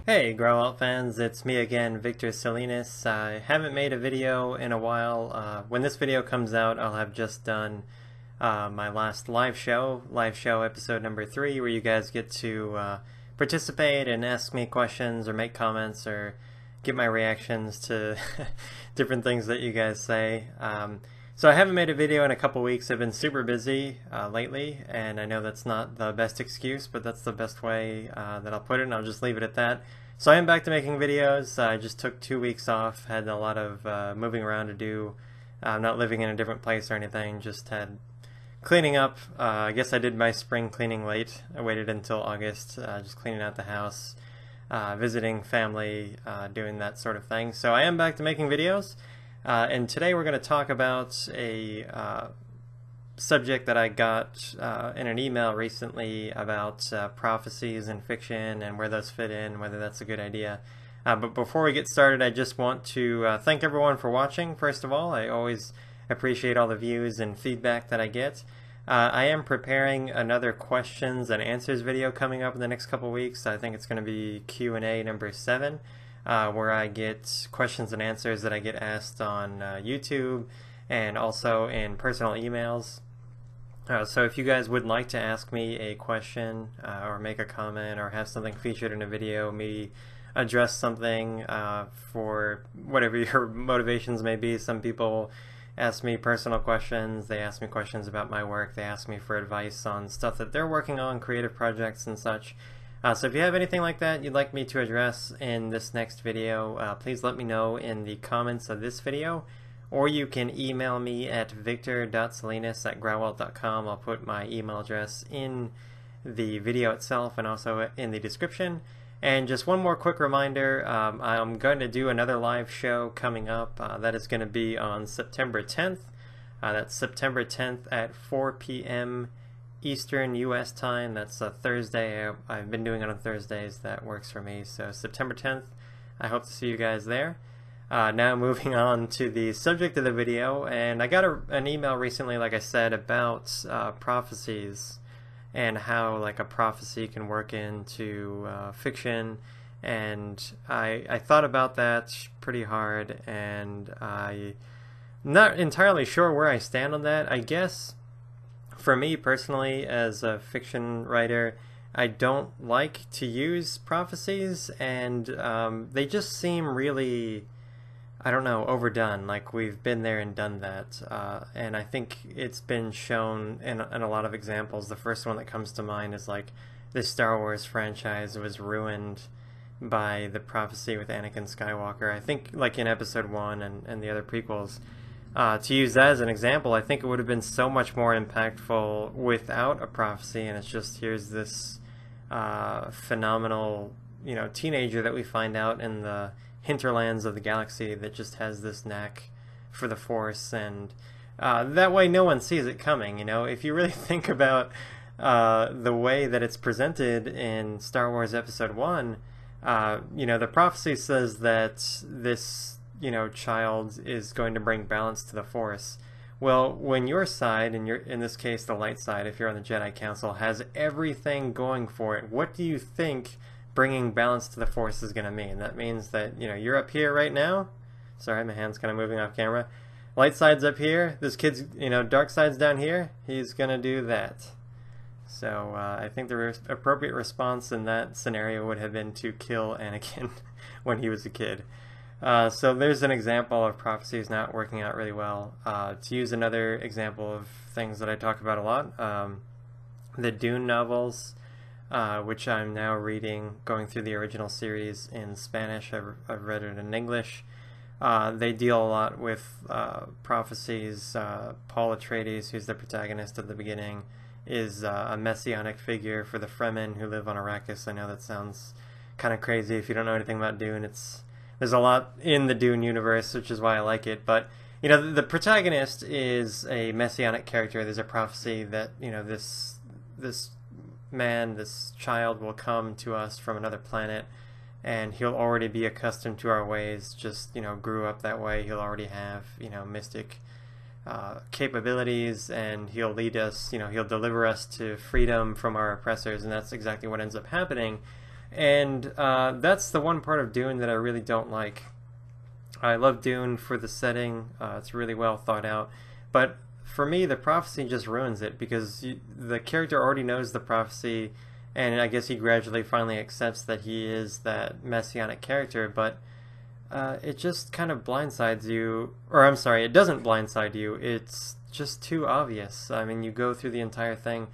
Hey Grauwelt fans, it's me again, Vic Salinas. I haven't made a video in a while. When this video comes out, I'll have just done my last live show episode number 3, where you guys get to participate and ask me questions or make comments or get my reactions to different things that you guys say. So I haven't made a video in a couple weeks. I've been super busy lately, and I know that's not the best excuse, but that's the best way that I'll put it, and I'll just leave it at that. So I am back to making videos. I just took 2 weeks off, had a lot of moving around to do. I'm not living in a different place or anything, just had cleaning up. I guess I did my spring cleaning late. I waited until August, just cleaning out the house, visiting family, doing that sort of thing. So I am back to making videos. And today we're going to talk about a subject that I got in an email recently about prophecies and fiction and where those fit in, whether that's a good idea. But before we get started, I just want to thank everyone for watching, first of all. I always appreciate all the views and feedback that I get. I am preparing another questions and answers video coming up in the next couple weeks. I think it's going to be Q&A number 7. Where I get questions and answers that I get asked on YouTube and also in personal emails. So if you guys would like to ask me a question or make a comment or have something featured in a video, me address something for whatever your motivations may be. Some people ask me personal questions, they ask me questions about my work, they ask me for advice on stuff that they're working on, creative projects and such. So if you have anything like that you'd like me to address in this next video, please let me know in the comments of this video, or you can email me at victor.salinas@grauwelt.com. I'll put my email address in the video itself and also in the description. And just one more quick reminder, I'm going to do another live show coming up. That is going to be on September 10th. That's September 10th at 4 p.m. Eastern U.S. time. That's a Thursday. I've been doing it on Thursdays. That works for me. So September 10th, I hope to see you guys there. Now moving on to the subject of the video, and I got an email recently, like I said, about prophecies and how like a prophecy can work into fiction, and I thought about that pretty hard, and I'm not entirely sure where I stand on that. I guess for me personally, as a fiction writer, I don't like to use prophecies, and they just seem really, I don't know, overdone. Like we've been there and done that, and I think it's been shown in a lot of examples. The first one that comes to mind is like this Star Wars franchise was ruined by the prophecy with Anakin Skywalker. I think like in episode 1 and the other prequels. To use that as an example, I think it would have been so much more impactful without a prophecy, and it's just here's this phenomenal, teenager that we find out in the hinterlands of the galaxy that just has this knack for the Force, and that way no one sees it coming. If you really think about the way that it's presented in Star Wars Episode 1, the prophecy says that this child is going to bring balance to the Force. Well, when your side, and in this case the light side, if you're on the Jedi Council, has everything going for it, what do you think bringing balance to the Force is going to mean? That means that, you're up here right now. Sorry, my hand's kind of moving off camera. Light side's up here. This kid's, dark side's down here. He's going to do that. So I think the appropriate response in that scenario would have been to kill Anakin when he was a kid. So there's an example of prophecies not working out really well. To use another example of things that I talk about a lot, the Dune novels, which I'm now reading, going through the original series in Spanish. I've read it in English. They deal a lot with prophecies. Paul Atreides, who's the protagonist at the beginning, is a messianic figure for the Fremen who live on Arrakis. I know that sounds kind of crazy if you don't know anything about Dune. There's a lot in the Dune universe, which is why I like it. But, the protagonist is a messianic character. There's a prophecy that, this man, this child will come to us from another planet, and he'll already be accustomed to our ways, just, grew up that way. He'll already have, mystic capabilities, and he'll lead us, he'll deliver us to freedom from our oppressors, and that's exactly what ends up happening. And that's the one part of Dune that I really don't like. I love Dune for the setting. It's really well thought out. But for me, the prophecy just ruins it, because the character already knows the prophecy, and I guess he gradually finally accepts that he is that messianic character, but it just kind of blindsides you. Or I'm sorry, it doesn't blindside you. It's just too obvious. I mean, you go through the entire thing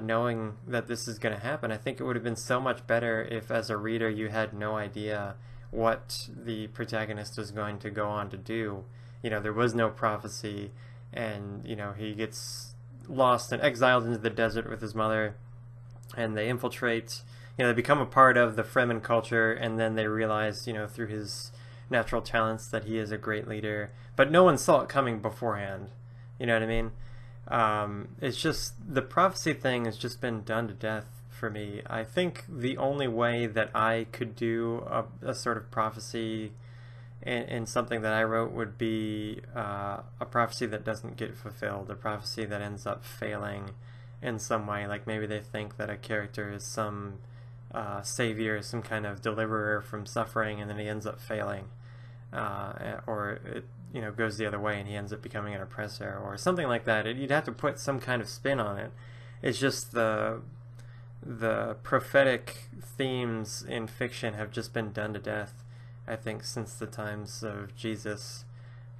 knowing that this is going to happen. I think it would have been so much better if, as a reader, you had no idea what the protagonist was going to go on to do. You know, there was no prophecy, and, you know, he gets lost and exiled into the desert with his mother, and they infiltrate, you know, they become a part of the Fremen culture, and then they realize, you know, through his natural talents that he is a great leader, but no one saw it coming beforehand. You know what I mean? It's just, the prophecy thing has just been done to death for me. I think the only way that I could do a sort of prophecy in something that I wrote would be a prophecy that doesn't get fulfilled, a prophecy that ends up failing in some way. Like maybe they think that a character is some savior, some kind of deliverer from suffering, and then he ends up failing, or it, you know, goes the other way and he ends up becoming an oppressor or something like that. You'd have to put some kind of spin on it. It's just the prophetic themes in fiction have just been done to death, I think, since the times of Jesus,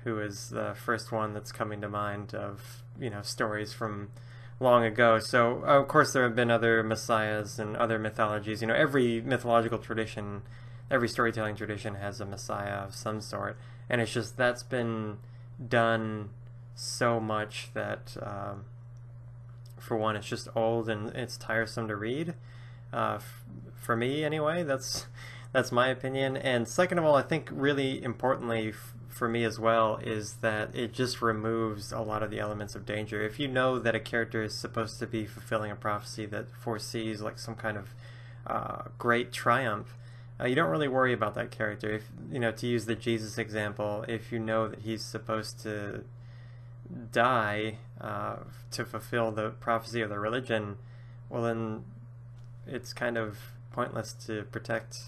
who is the first one that's coming to mind of, you know, stories from long ago. So of course there have been other messiahs and other mythologies. You know, every mythological tradition, every storytelling tradition has a messiah of some sort, and it's just that's been done so much that for one, it's just old and it's tiresome to read. For me anyway, that's my opinion. And second of all, I think really importantly for me as well is that it just removes a lot of the elements of danger. If you know that a character is supposed to be fulfilling a prophecy that foresees like some kind of great triumph, you don't really worry about that character. If, you know, to use the Jesus example, if you know that he's supposed to die to fulfill the prophecy of the religion, well then it's kind of pointless to protect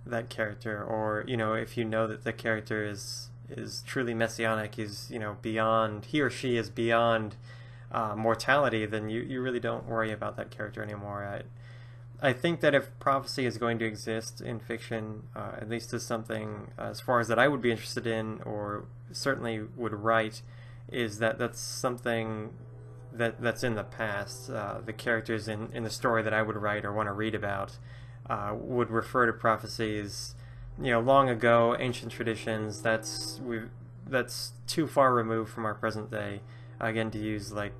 that character. Or, you know, if you know that the character is truly messianic, is, you know, beyond, he or she is beyond mortality, then you really don't worry about that character anymore. I think that if prophecy is going to exist in fiction, at least as something as far as that I would be interested in, or certainly would write, is that that's something that's in the past. The characters in the story that I would write or want to read about would refer to prophecies, you know, long ago, ancient traditions. That's too far removed from our present day. Again, to use like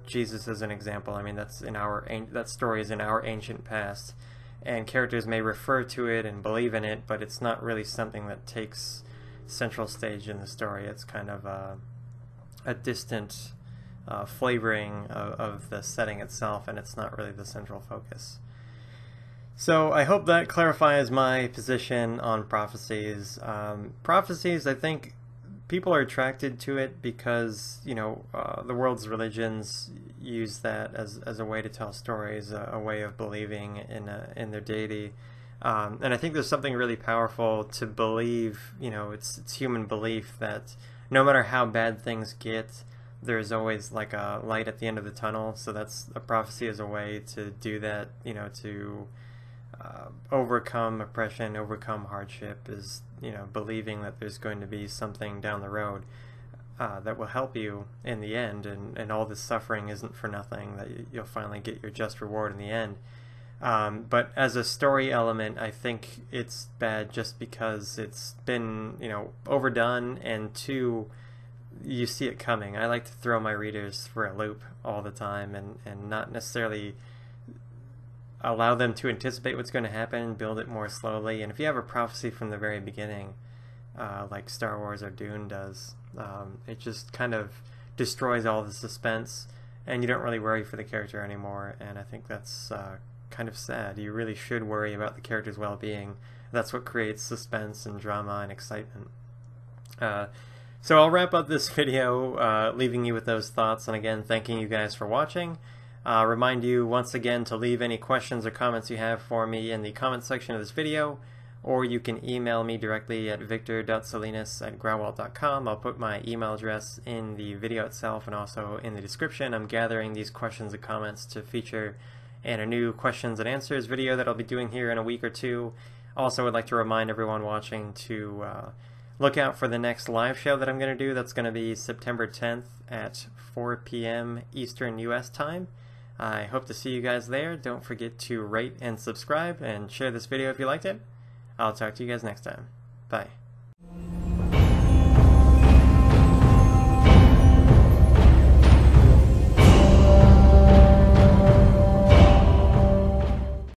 Jesus as an example, I mean, that story is in our ancient past, and characters may refer to it and believe in it, but it's not really something that takes central stage in the story. It's kind of a distant flavoring of the setting itself, and it's not really the central focus. So I hope that clarifies my position on prophecies. Prophecies, I think people are attracted to it because, you know, the world's religions use that as a way to tell stories, a way of believing in their deity. And I think there's something really powerful to believe, you know, it's human belief that no matter how bad things get, there's always like a light at the end of the tunnel. So that's a prophecy as a way to do that, you know, to overcome oppression, overcome hardship, is, you know, believing that there's going to be something down the road that will help you in the end, and all this suffering isn't for nothing, that you'll finally get your just reward in the end. But as a story element, I think it's bad just because it's been, you know, overdone, and two, you see it coming. I like to throw my readers for a loop all the time, and not necessarily allow them to anticipate what's going to happen, build it more slowly. And if you have a prophecy from the very beginning, like Star Wars or Dune does, it just kind of destroys all the suspense, and you don't really worry for the character anymore. And I think that's kind of sad. You really should worry about the character's well-being. That's what creates suspense and drama and excitement. So I'll wrap up this video leaving you with those thoughts, and again, thanking you guys for watching. Remind you once again to leave any questions or comments you have for me in the comment section of this video, or you can email me directly at victor.salinas@grauwelt.com. I'll put my email address in the video itself and also in the description. I'm gathering these questions and comments to feature in a new questions and answers video that I'll be doing here in a week or two. Also, would like to remind everyone watching to look out for the next live show that I'm going to do. That's going to be September 10th at 4 p.m. Eastern US time. I hope to see you guys there. Don't forget to rate and subscribe and share this video if you liked it. I'll talk to you guys next time. Bye.